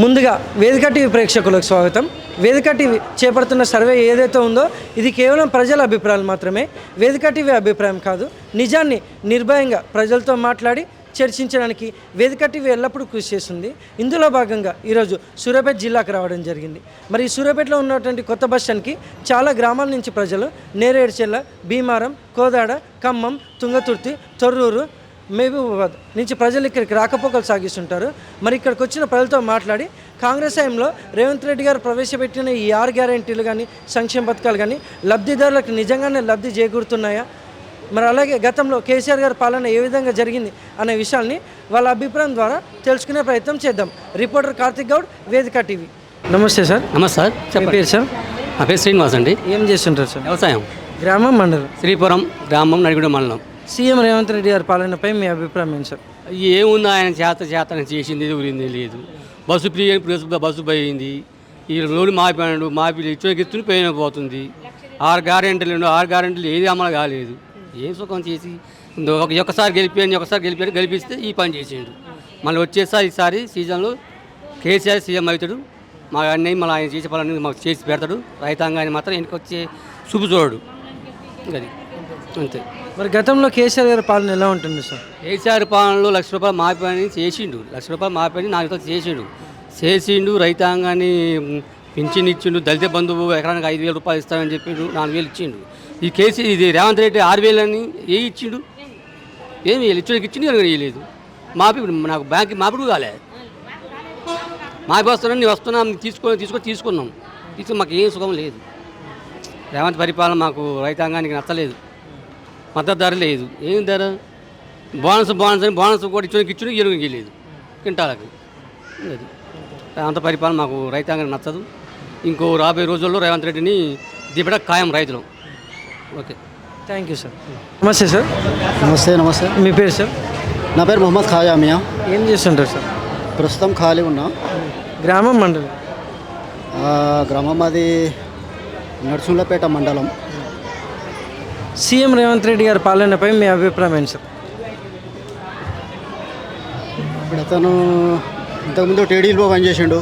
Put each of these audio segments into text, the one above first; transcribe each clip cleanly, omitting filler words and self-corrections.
ముందుగా వేదిక టీవీ ప్రేక్షకులకు స్వాగతం. వేదిక టీవీ చేపడుతున్న సర్వే ఏదైతే ఉందో ఇది కేవలం ప్రజల అభిప్రాయాలు మాత్రమే. వేదిక టీవీ అభిప్రాయం కాదు. నిజాన్ని నిర్భయంగా ప్రజలతో మాట్లాడి చర్చించడానికి వేదిక టీవీ ఎల్లప్పుడూ కృషి చేస్తుంది. ఇందులో భాగంగా ఈరోజు సూర్యాపేట జిల్లాకు రావడం జరిగింది. మరి ఈ సూర్యాపేటలో ఉన్నటువంటి కొత్త బస్ స్టాండ్కి చాలా గ్రామాల నుంచి ప్రజలు నేరేడుచెల్ల, భీమారం, కోదాడ, ఖమ్మం, తుంగతుర్తి, తొర్రూరు, మహబూబాబాద్ నుంచి ప్రజలు ఇక్కడికి రాకపోకలు సాగిస్తుంటారు. మరి ఇక్కడికి వచ్చిన ప్రజలతో మాట్లాడి కాంగ్రెస్ హయాంలో రేవంత్ రెడ్డి గారు ప్రవేశపెట్టిన ఈ 6 గ్యారెంటీలు కానీ సంక్షేమ పథకాలు కానీ లబ్ధిదారులకు నిజంగానే లబ్ధి చేకూరుతున్నాయా, మరి అలాగే గతంలో కేసీఆర్ గారి పాలన ఏ విధంగా జరిగింది అనే విషయాల్ని వాళ్ళ అభిప్రాయం ద్వారా తెలుసుకునే ప్రయత్నం చేద్దాం. రిపోర్టర్ కార్తిక్ గౌడ్, వేదిక టీవీ. నమస్తే సార్. నమస్తే సార్. చెప్పండి పేరు సార్. నా పేరు శ్రీనివాస్ అండి. ఏం చేస్తుంటారు సార్? వ్యవసాయం. గ్రామం, మండలం? శ్రీపురం గ్రామం, నడిగూడ మండలం. సీఎం రేవంత్ రెడ్డి గారి పాలనపై మీ అభిప్రాయం ఏంటి సార్? ఏముంది, ఆయన చేతన చేసింది ఊరింది లేదు. బస్సు ఫ్రీ బస్సు పోయింది. ఈ రోడ్డు మాపినాడు, మాపి ఇచ్చుని పోయిన పోతుంది. 6 గ్యారెంటీలు ఏది అమలు కాలేదు. ఏం సుఖం చేసి ఒకసారి గెలిపిస్తే ఈ పని చేసిండు. మళ్ళీ వచ్చేసారి ఈసారి సీజన్లో కేసీఆర్ సీఎం అవుతాడు. మా అన్నయ్య మళ్ళీ ఆయన చేసే పనులు మాకు చేసి పెడతాడు. రైతాంగాన్ని మాత్రం వెనక్కి వచ్చే చూపు చూడడు. అది అంతే. మరి గతంలో కేసీఆర్ గారి పాలన ఎలా ఉంటుంది సార్? కేసీఆర్ పాలనలో ₹1,00,000 మాపని చేసిండు. ₹1,00,000 మాపని నాకు చేసిండు. రైతాంగాన్ని పింఛన్ ఇచ్చిండు. దళిత బంధువు ఎకరానికి ₹5,000 ఇస్తామని చెప్పిండు. 4,000 ఇచ్చిండు. ఇది రేవంత్ రెడ్డి 6,000 అని ఇచ్చిండు. ఏమి ఇచ్చిండు ఇవ్వలేదు. నాకు బ్యాంక్ మాపిడు కాలే. మాపి వస్తున్నాను, నేను వస్తున్నాం, తీసుకున్నాం. మాకు ఏం సుఖం లేదు. రేవంత్ పరిపాలన మాకు రైతాంగానికి నచ్చలేదు. మద్దతు ధర లేదు. ఏం ధర? బోనస్ కూడా ఇచ్చిన ఎరుగు లేదు కింటాలకు. అది రేవంత్ పరిపాలన మాకు రైతాంగానికి నచ్చదు. ఇంకో రాబోయే రోజుల్లో రేవంత్ రెడ్డిని దిపడం ఖాయం రైతులు. Okay, thank you sir. నమస్తే సార్. నమస్తే. మీ పేరు సార్? నా పేరు మొహమ్మద్ ఖాయామియా. ఏం చేస్తుంటారు సార్? ప్రస్తుతం ఖాళీ ఉన్నా. గ్రామం, మండలం? గ్రామం అది నర్సుంలపేట మండలం. సీఎం రేవంత్ రెడ్డి గారి పాలనపై మీ అభిప్రాయం ఏంటి సార్? ఇప్పుడు అతను ఇంతకుముందు టీడీలో పనిచేసిండు.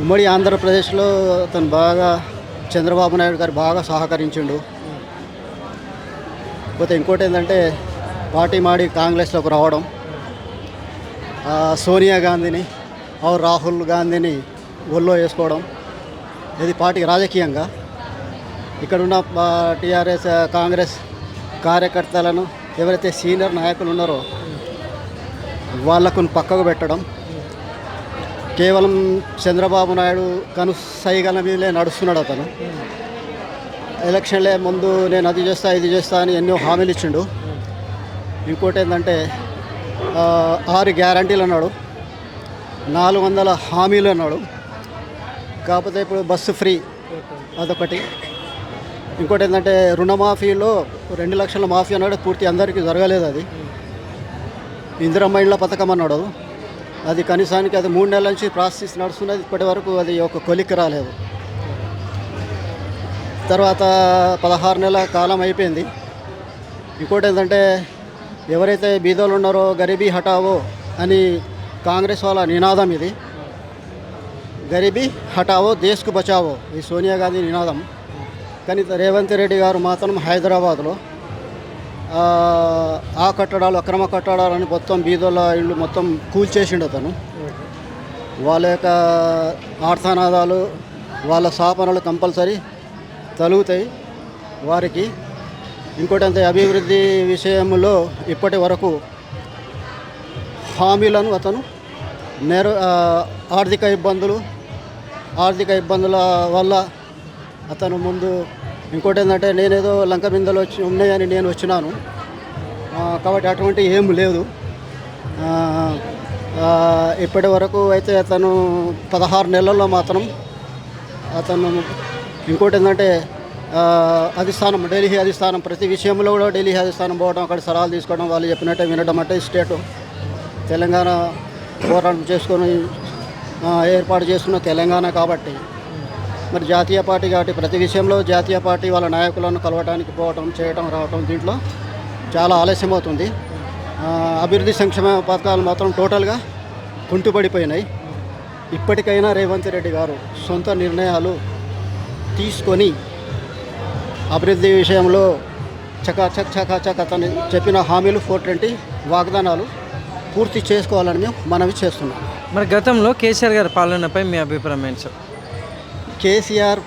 ఉమ్మడి ఆంధ్రప్రదేశ్లో అతను బాగా చంద్రబాబు నాయుడు గారు బాగా సహకరించిండు. పోతే ఇంకోటి ఏంటంటే పార్టీ మాడి కాంగ్రెస్లోకి రావడం, సోనియా గాంధీని రాహుల్ గాంధీని ఒళ్ళో వేసుకోవడం, ఇది పార్టీకి రాజకీయంగా ఇక్కడున్న టీఆర్ఎస్ కాంగ్రెస్ కార్యకర్తలను ఎవరైతే సీనియర్ నాయకులు ఉన్నారో వాళ్లకు పక్కకు పెట్టడం, కేవలం చంద్రబాబు నాయుడు కనుసైగల మీదనే నడుస్తున్నాడు. అతను ఎలక్షన్లే ముందు నేను అది చేస్తా ఇది చేస్తా అని ఎన్నో హామీలు ఇచ్చిండు. ఇంకోటి ఏంటంటే 6 గ్యారంటీలు అన్నాడు, 400 హామీలు అన్నాడు. కాకపోతే ఇప్పుడు బస్సు ఫ్రీ అదొకటి. ఇంకోటి ఏంటంటే రుణమాఫీలో 2 లక్షల మాఫీ అన్నాడు, పూర్తి అందరికీ జరగలేదు. అది ఇందిరమ్మ ఇళ్ళ పథకం అన్నాడు, అది కనీసానికి అది 3 నెలల నుంచి ప్రాసెస్ నడుస్తున్నది. ఇప్పటి వరకు అది ఒక కొలిక్కి రాలేదు. తర్వాత 16 నెలల కాలం అయిపోయింది. ఇంకోటి ఏంటంటే ఎవరైతే బీదోళ్ళు ఉన్నారో గరీబీ హటావో అని కాంగ్రెస్ వాళ్ళ నినాదం ఇది. గరీబీ హటావో దేశ్కు బచావో, ఈ సోనియా గాంధీ నినాదం. కానీ రేవంత్ రెడ్డి గారు మాత్రం హైదరాబాద్లో ఆ కట్టడాలు, అక్రమ కట్టడాలని మొత్తం బీదోళ్ళ ఇళ్ళు మొత్తం కూల్చేసిండు అతను. వాళ్ళ యొక్క ఆర్తనాదాలు, వాళ్ళ శాపనలు కంపల్సరీ తలుగుతాయి వారికి. ఇంకోటి అంతే, అభివృద్ధి విషయంలో ఇప్పటి వరకు హామీలను అతను ఆర్థిక ఇబ్బందుల వల్ల అతను ముందు. ఇంకోటి ఏంటంటే నేనేదో లంక బిందెలు ఉన్నాయని నేను వచ్చినాను కాబట్టి అటువంటి ఏం లేదు. ఇప్పటి వరకు అయితే అతను 16 నెలల్లో మాత్రం అతను. ఇంకోటి ఏంటంటే ఢిల్లీ అధిష్టానం ప్రతి విషయంలో కూడా ఢిల్లీ అధిష్టానం పోవడం, అక్కడ సలహాలు తీసుకోవడం, వాళ్ళు చెప్పినట్టే వినడం. అంటే స్టేటు తెలంగాణ పోరాటం చేసుకొని ఏర్పాటు చేసుకున్న తెలంగాణ కాబట్టి మరి జాతీయ పార్టీ కాబట్టి ప్రతి విషయంలో జాతీయ పార్టీ వాళ్ళ నాయకులను కలవడానికి పోవటం, చేయటం, రావటం, దీంట్లో చాలా ఆలస్యం అవుతుంది. అభివృద్ధి సంక్షేమ పథకాలు మాత్రం టోటల్గా కుంటుపడిపోయినాయి. ఇప్పటికైనా రేవంత్ రెడ్డి గారు సొంత నిర్ణయాలు తీసుకొని అభివృద్ధి విషయంలో చకాచక్ అతను చెప్పిన హామీలు 420 వాగ్దానాలు పూర్తి చేసుకోవాలని మేము మనవి చేస్తున్నాం. మరి గతంలో కేసీఆర్ గారి పాలనపై మీ అభిప్రాయం ఏంటి సార్? కేసీఆర్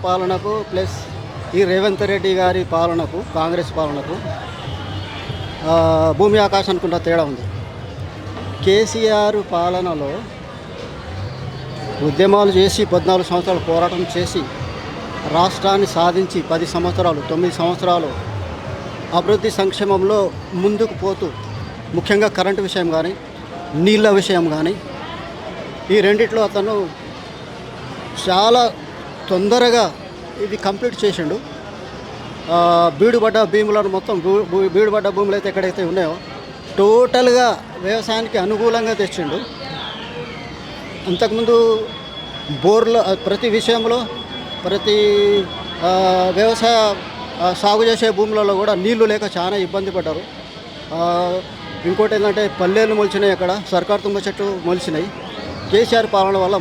పాలనకు ప్లస్ ఈ రేవంత్ రెడ్డి గారి పాలనకు, కాంగ్రెస్ పాలనకు భూమి ఆకాశానికి ఉన్న తేడా ఉంది. కేసీఆర్ పాలనలో ఉద్యమాలు చేసి 14 సంవత్సరాలు పోరాటం చేసి రాష్ట్రాన్ని సాధించి 10 సంవత్సరాలు 9 సంవత్సరాలు అభివృద్ధి సంక్షేమంలో ముందుకు పోతూ ముఖ్యంగా కరెంటు విషయం కానీ నీళ్ళ విషయం కానీ ఈ రెండిట్లో అతను చాలా తొందరగా ఇది కంప్లీట్ చేసిండు. బీడుబడ్డ భూములను మొత్తం బీడుబడ్డ భూములు అయితే ఎక్కడైతే ఉన్నాయో టోటల్గా వ్యవసాయానికి అనుకూలంగా తెచ్చిండు. అంతకుముందు బోర్లో ప్రతి విషయంలో ప్రతి వ్యవసాయ సాగు చేసే భూములలో కూడా నీళ్లు లేక చాలా ఇబ్బంది పడ్డారు. ఇంకోటి ఏంటంటే పల్లెలు మొలిచినాయి, అక్కడ సర్కారు తుమ్మ చెట్టు మొలిచినాయి. కేసీఆర్ పాలన వల్ల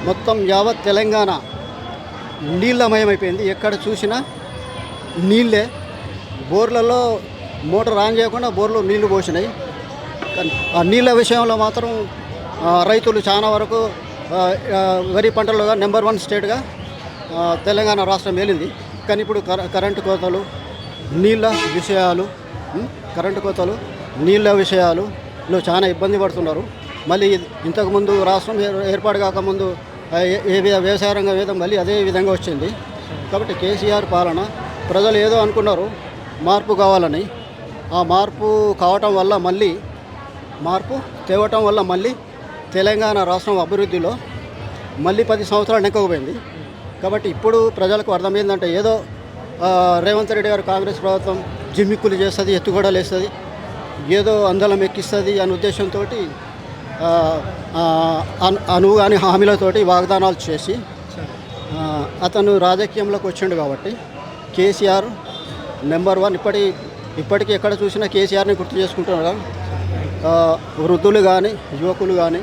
మొత్తం యావత్ తెలంగాణ నీళ్ళమయమైపోయింది. ఎక్కడ చూసినా నీళ్ళే. బోర్లలో మోటార్ ఆన్ చేయకుండా బోర్లో నీళ్లు పోసినాయి. ఆ నీళ్ళ విషయంలో మాత్రం రైతులు చాలా వరకు వరి పంటలుగా నెంబర్ 1 స్టేట్గా తెలంగాణ రాష్ట్రం వెళ్ళింది. కానీ ఇప్పుడు కరెంటు కోతలు నీళ్ళ విషయాలులో చాలా ఇబ్బంది పడుతున్నారు. మళ్ళీ ఇంతకుముందు రాష్ట్రం ఏర్పాటు కాకముందు వ్యవసాయ రంగం ఏదో మళ్ళీ అదే విధంగా వచ్చింది. కాబట్టి కేసీఆర్ పాలన ప్రజలు ఏదో అనుకున్నారు మార్పు కావాలని. ఆ మార్పు తేవటం వల్ల మళ్ళీ తెలంగాణ రాష్ట్రం అభివృద్ధిలో మళ్ళీ 10 సంవత్సరాలు నెక్కకపోయింది. కాబట్టి ఇప్పుడు ప్రజలకు అర్థమైందంటే ఏదో రేవంత్ రెడ్డి గారు కాంగ్రెస్ ప్రభుత్వం జిమ్మిక్కులు చేస్తుంది, ఎత్తుగడలు వేస్తుంది, ఏదో అందలం ఎక్కిస్తుంది అనే ఉద్దేశంతో అనుగాని హామీలతోటి వాగ్దానాలు చేసి అతను రాజకీయంలోకి వచ్చిండు. కాబట్టి కేసీఆర్ నెంబర్ 1. ఇప్పటికీ ఎక్కడ చూసినా కేసీఆర్ని గుర్తు చేసుకుంటున్నారు. వృద్ధులు కానీ యువకులు కానీ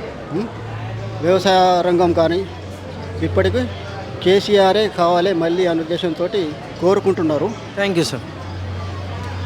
వ్యవసాయ రంగం కానీ ఇప్పటికీ కేసీఆరే కావాలి మళ్ళీ అనే ఉద్దేశంతో కోరుకుంటున్నారు. Thank you sir.